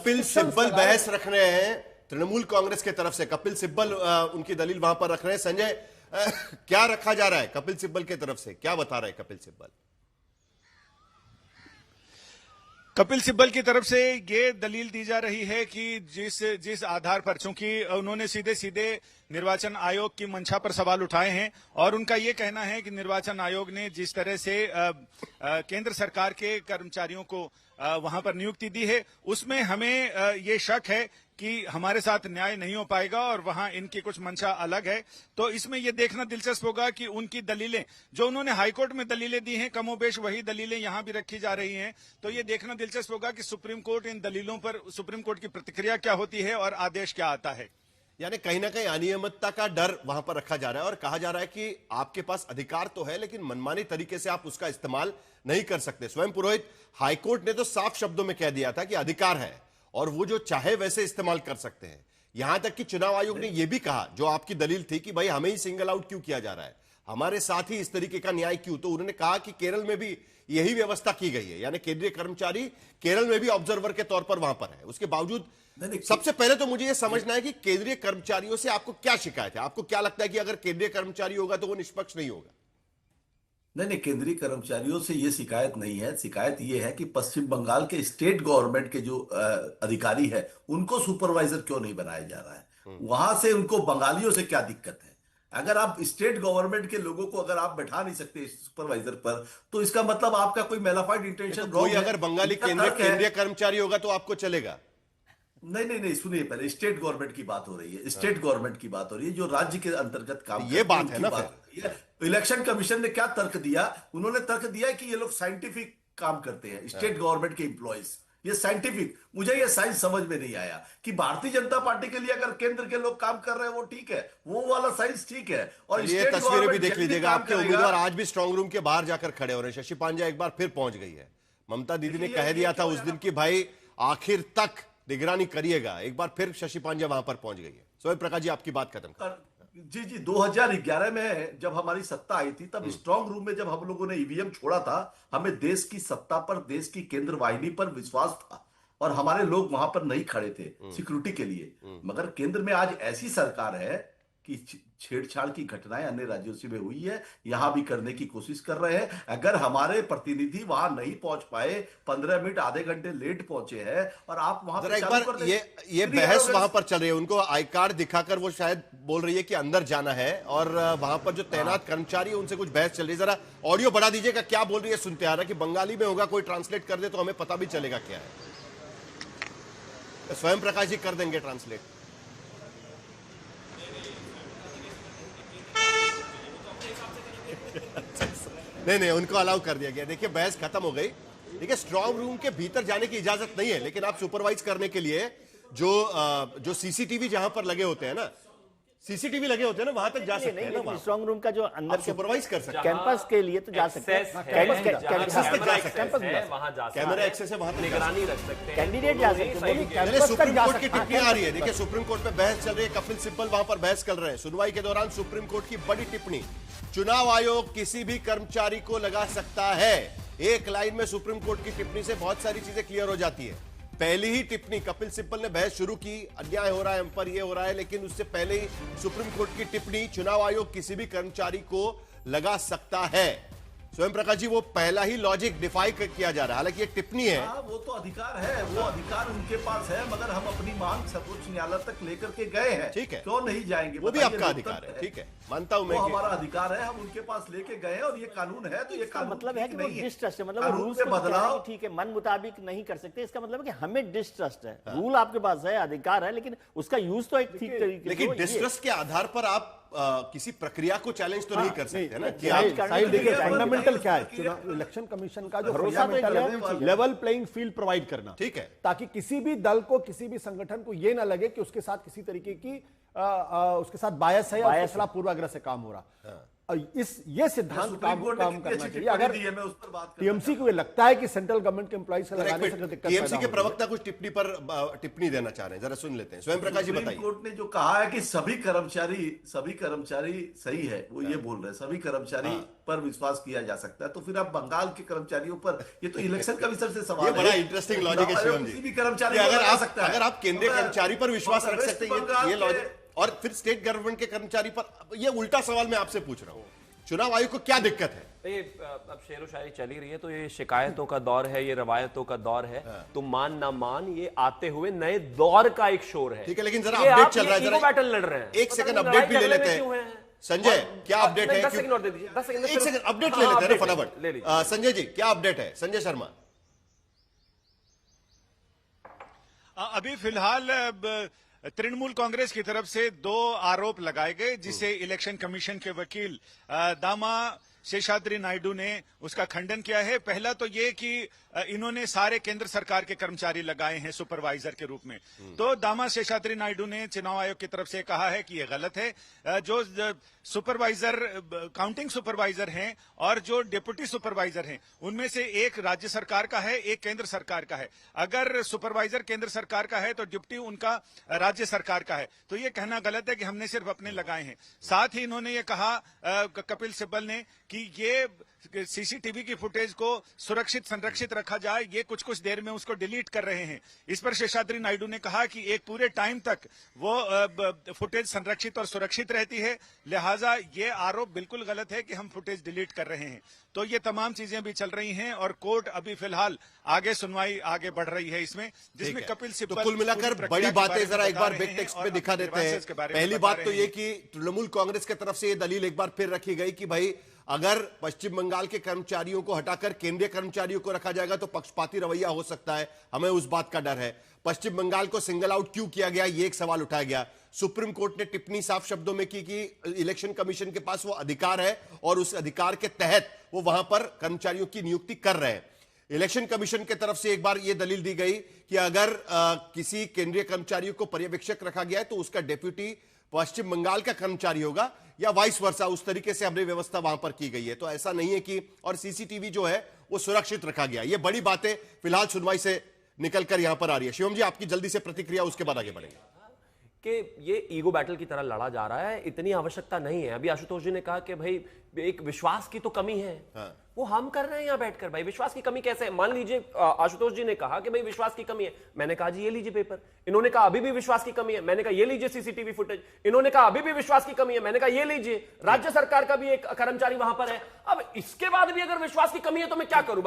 कपिल सिब्बल बहस रख रहे हैं तृणमूल कांग्रेस की तरफ से। कपिल सिब्बल उनकी दलील वहां पर रख रहे हैं। संजय, क्या रखा जा रहा है कपिल सिब्बल की तरफ से, क्या बता रहे हैं कपिल सिब्बल? कपिल सिब्बल की तरफ से ये दलील दी जा रही है कि जिस आधार पर, चूंकि उन्होंने सीधे सीधे निर्वाचन आयोग की मंशा पर सवाल उठाए हैं और उनका ये कहना है कि निर्वाचन आयोग ने जिस तरह से केंद्र सरकार के कर्मचारियों को वहां पर नियुक्ति दी है, उसमें हमें ये शक है कि हमारे साथ न्याय नहीं हो पाएगा और वहां इनकी कुछ मंशा अलग है। तो इसमें यह देखना दिलचस्प होगा कि उनकी दलीलें, जो उन्होंने हाईकोर्ट में दलीलें दी हैं, कमोबेश वही दलीलें यहां भी रखी जा रही हैं। तो ये देखना दिलचस्प होगा कि सुप्रीम कोर्ट इन दलीलों पर, सुप्रीम कोर्ट की प्रतिक्रिया क्या होती है और आदेश क्या आता है। यानी कहीं ना कहीं अनियमितता का डर वहां पर रखा जा रहा है और कहा जा रहा है कि आपके पास अधिकार तो है लेकिन मनमानी तरीके से आप उसका इस्तेमाल नहीं कर सकते। स्वयं पुरोहित, हाईकोर्ट ने तो साफ शब्दों में कह दिया था कि अधिकार है और वो जो चाहे वैसे इस्तेमाल कर सकते हैं। यहां तक कि चुनाव आयोग ने यह भी कहा, जो आपकी दलील थी कि भाई हमें ही सिंगल आउट क्यों किया जा रहा है, हमारे साथ ही इस तरीके का न्याय क्यों, तो उन्होंने कहा कि केरल में भी यही व्यवस्था की गई है, यानी केंद्रीय कर्मचारी केरल में भी ऑब्जर्वर के तौर पर वहां पर है। उसके बावजूद सबसे पहले तो मुझे यह समझना है कि केंद्रीय कर्मचारियों से आपको क्या शिकायत है? आपको क्या लगता है कि अगर केंद्रीय कर्मचारी होगा तो वो निष्पक्ष नहीं होगा? नहीं, केंद्रीय कर्मचारियों से ये शिकायत नहीं है। शिकायत ये है कि पश्चिम बंगाल के स्टेट गवर्नमेंट के जो अधिकारी है उनको सुपरवाइजर क्यों नहीं बनाया जा रहा है। वहां से उनको बंगालियों से क्या दिक्कत है? अगर आप स्टेट गवर्नमेंट के लोगों को अगर आप बैठा नहीं सकते सुपरवाइजर पर, तो इसका मतलब आपका कोई मेलाफाइड इंटेंशन। कोई अगर बंगाली केंद्रीय कर्मचारी होगा तो आपको चलेगा? नहीं, सुनिए, पहले स्टेट गवर्नमेंट की बात हो रही है। स्टेट गवर्नमेंट की बात हो रही है जो राज्य के अंतर्गत काम, ये बात है ना। इलेक्शन कमीशन ने क्या तर्क दिया? उन्होंने तर्क दिया कि ये लोग साइंटिफिक काम करते हैं, स्टेट गवर्नमेंट के एम्प्लॉयज। ये साइंटिफिक, मुझे ये साइंस समझ में नहीं आया कि भारतीय जनता पार्टी के लिए अगर केंद्र के लोग काम कर रहे हैं वो ठीक है, वो वाला साइंस ठीक है। और ये तस्वीरें भी देख लीजिएगा, आपके उम्मीदवार आज भी स्ट्रांग रूम के बाहर जाकर खड़े हो रहे हैं। शशि पांजा एक बार फिर पहुंच गई है। ममता दीदी ने कह दिया था उस दिन की भाई आखिर तक निगरानी करिएगा, एक बार फिर शशि पांजा वहां पर पहुंच गई है। सोए प्रकाश जी, आपकी बात खत्म कर। जी, 2011 में जब हमारी सत्ता आई थी, तब स्ट्रांग रूम में जब हम लोगों ने ईवीएम छोड़ा था, हमें देश की सत्ता पर, देश की केंद्र वाहिनी पर विश्वास था और हमारे लोग वहां पर नहीं खड़े थे सिक्योरिटी के लिए। मगर केंद्र में आज ऐसी सरकार है कि छेड़छाड़ की घटनाएं अन्य राज्यों से भी हुई है, यहां भी करने की कोशिश कर रहे हैं। अगर हमारे प्रतिनिधि वहां नहीं पहुंच पाए, 15 मिनट आधे घंटे लेट पहुंचे हैं और आप वहां पर एक बार ये बहस वहां पर चल रही है, उनको आई कार्ड दिखाकर वो शायद बोल रही है कि अंदर जाना है और वहां पर जो तैनात कर्मचारी है उनसे कुछ बहस चल रही है। जरा ऑडियो बढ़ा दीजिएगा, क्या बोल रही है सुनते आ रहा है कि बंगाली में होगा, कोई ट्रांसलेट कर दे तो हमें पता भी चलेगा क्या है। स्वयं प्रकाश जी कर देंगे ट्रांसलेट। नहीं, उनको अलाउ कर दिया गया। देखिए, बहस खत्म हो गई। देखिए, स्ट्रांग रूम के भीतर जाने की इजाजत नहीं है, लेकिन आप सुपरवाइज करने के लिए जो सीसीटीवी जहां पर लगे होते हैं ना, सीसीटीवी लगे होते हैं ना, वहां तक जा सकते हैं ना। स्ट्रांग रूम का जो अंदर सुपरवाइज कर सकते हैं, कैंपस के लिए तो जा सकते हैं, कैमरा एक्सेस है, वहां निगरानी रख सकते हैं, कैंडिडेट जा सकते हैं। सुप्रीम कोर्ट की टिप्पणी आ रही है। देखिए, सुप्रीम कोर्ट में बहस चल रही है, कपिल सिब्बल वहां पर बहस कर रहे हैं। सुनवाई के दौरान सुप्रीम कोर्ट की बड़ी टिप्पणी, चुनाव आयोग किसी भी कर्मचारी को लगा सकता है। एक लाइन में सुप्रीम कोर्ट की टिप्पणी से बहुत सारी चीजें क्लियर हो जाती है। पहली ही टिप्पणी, कपिल सिब्बल ने बहस शुरू की, अन्याय हो रहा है हम पर, ये हो रहा है, लेकिन उससे पहले ही सुप्रीम कोर्ट की टिप्पणी, चुनाव आयोग किसी भी कर्मचारी को लगा सकता है। स्वयं प्रकाश जी, वो पहला ही लॉजिक डिफाई किया जा रहा है, हालांकि एक टिप्पणी है। वो तो अधिकार है, वो अधिकार उनके पास है, मगर हम अपनी मांग सर्वोच्च न्यायालय तक लेकर के गए हैं। ठीक है, क्यों नहीं जाएंगे? वो भी आपका अधिकार है। ठीक है, मानता हूं मैं, हमारा अधिकार है, हम उनके पास लेके गए और ये कानून है, तो ये कानून मतलब है कि वो डिस्ट्रस्ट है, मतलब रूल से बदलाव ठीक है, मन मुताबिक नहीं कर सकते, इसका मतलब है कि हमें डिस्ट्रस्ट है। रूल आपके पास है, अधिकार है, लेकिन उसका यूज तो एक ठीक तरीके से। लेकिन डिस्ट्रस्ट के आधार पर आप किसी प्रक्रिया को चैलेंज तो नहीं कर सकते ना। देखिए, फंडामेंटल क्या है, चुनाव इलेक्शन कमीशन का जो फंडामेंटल है, लेवल प्लेइंग फील्ड प्रोवाइड करना। ठीक है, ताकि किसी भी दल को, किसी भी संगठन को यह ना लगे कि उसके साथ किसी तरीके की उसके साथ बायस है या उसके खिलाफ पूर्वाग्रह से काम हो रहा। ये सिद्धांत सुप्रीम कोर्ट ने काम कितनी करना अच्छी चाहिए। अगर टिप्पणी दी है, मैं उस पर बात करना टीएमसी को ये लगता है कि सेंट्रल गवर्नमेंट के एम्प्लॉइज से लगाने से दिक्कत टीएमसी पैदा के होगी। प्रवक्ता कुछ टिप्पणी पर टिप्पणी देना चाह रहे हैं, जरा सुन लेते हैं। स्वयं प्रकाश जी सुप्रीम बताइए। कोर्ट ने जो कहा है कि सभी कर्मचारी सही है, वो ये बोल रहे हैं सभी कर्मचारी पर विश्वास किया जा सकता है। तो फिर आप बंगाल के कर्मचारियों पर, ये तो इलेक्शन कमीशन से सवाल ये है। बड़ा इंटरेस्टिंग लॉजिक है शिवम जी, किसी भी कर्मचारी कि को अगर लगा आप सकता है। अगर आप केंद्रीय तो कर्मचारी पर विश्वास रख वेस्ट सकते बंगाल हैं, ये के- लॉजिक, और फिर स्टेट गवर्नमेंट के कर्मचारी पर, ये उल्टा सवाल मैं आपसे पूछ रहा हूं, चुनाव आयोग को क्या दिक्कत है? ये अब शेरो शायरी चली रही है, तो ये शिकायतों का दौर है, ये रवायतों का दौर है। तुम मान ना मान, ये आते हुए नए दौर का एक शोर है। ठीक है, लेकिन जरा ये अपडेट आप चल रहा है, ये जरा ईगो बैटल लड़ रहे हैं। एक पता सेकंड नहीं अपडेट भी ले लड़ाई लेते झगड़े में क्यों हैं। संजय, क्या अपडेट है? 10 सेकंड और दे दीजिए, 10 सेकंड एक सेकंड अपडेट ले हाँ, लेते हैं ना अपडेट फटाफट। ले लीजिए। संजय जी, क्या अपडेट है? संजय शर्मा। अभी फिलहाल तृणमूल कांग्रेस की तरफ से 2 आरोप लगाए गए, जिसे इलेक्शन कमीशन के वकील दामा शेषाद्री नायडू ने उसका खंडन किया है। पहला तो ये कि इन्होंने सारे केंद्र सरकार के कर्मचारी लगाए हैं सुपरवाइजर के रूप में। तो दामा शेषाद्री नायडू ने चुनाव आयोग की तरफ से कहा है कि यह गलत है। जो सुपरवाइजर, काउंटिंग सुपरवाइजर हैं और जो डिप्टी सुपरवाइजर हैं, उनमें से एक राज्य सरकार का है, एक केंद्र सरकार का है। अगर सुपरवाइजर केंद्र सरकार का है तो डिप्टी उनका राज्य सरकार का है। तो ये कहना गलत है कि हमने सिर्फ अपने लगाए हैं। साथ ही इन्होंने ये कहा, कपिल सिब्बल ने, कि ये सीसीटीवी की फुटेज को सुरक्षित संरक्षित रखा जाए, ये कुछ कुछ देर में उसको डिलीट कर रहे हैं। इस पर शेषाद्री नायडू ने कहा कि एक पूरे टाइम तक वो फुटेज संरक्षित और सुरक्षित रहती है, लिहाजा ये आरोप बिल्कुल गलत है कि हम फुटेज डिलीट कर रहे हैं। तो ये तमाम चीजें भी चल रही हैं और कोर्ट अभी फिलहाल आगे सुनवाई आगे बढ़ रही है इसमें, जिसमें कपिल सिब्बल तो कुल मिलाकर बड़ी बातें जरा एक बार बिग टेक्स्ट पे दिखा देते हैं। पहली बात तो ये कि तृणमूल कांग्रेस की तरफ से ये दलील एक बार फिर रखी गई कि भाई अगर पश्चिम बंगाल के कर्मचारियों को हटाकर केंद्रीय कर्मचारियों को रखा जाएगा तो पक्षपाती रवैया हो सकता है, हमें उस बात का डर है। पश्चिम बंगाल को सिंगल आउट क्यों किया गया, ये एक सवाल उठाया गया। सुप्रीम कोर्ट ने टिप्पणी साफ शब्दों में की कि इलेक्शन कमीशन के पास वो अधिकार है और उस अधिकार के तहत वो वहां पर कर्मचारियों की नियुक्ति कर रहे हैं। इलेक्शन कमीशन की तरफ से एक बार यह दलील दी गई कि अगर किसी केंद्रीय कर्मचारियों को पर्यवेक्षक रखा गया है तो उसका डेप्यूटी पश्चिम बंगाल का कर्मचारी होगा या वाइस वर्सा, उस तरीके से हमने व्यवस्था वहां पर की गई है। तो ऐसा नहीं है कि, और सीसीटीवी जो है वो सुरक्षित रखा गया। ये बड़ी बातें फिलहाल सुनवाई से निकलकर यहां पर आ रही है। शिवम जी, आपकी जल्दी से प्रतिक्रिया, उसके बाद आगे बढ़ेंगे। कि ये ईगो बैटल की तरह लड़ा जा रहा है, इतनी आवश्यकता नहीं है। अभी आशुतोष जी ने कहा कि भाई एक विश्वास की तो कमी है। वो हम कर रहे हैं यहाँ बैठकर। भाई विश्वास की कमी कैसे है? मान लीजिए आशुतोष जी ने कहा कि भाई विश्वास की कमी है, मैंने कहा जी ये लीजिए पेपर। इन्होंने कहा अभी भी विश्वास की कमी है, मैंने कहा ये लीजिए सीसीटीवी फुटेज। इन्होंने कहा अभी भी विश्वास की कमी है, मैंने कहा ये लीजिए राज्य सरकार का भी एक कर्मचारी वहां पर है। अब इसके बाद भी अगर विश्वास की कमी है तो मैं क्या करूं?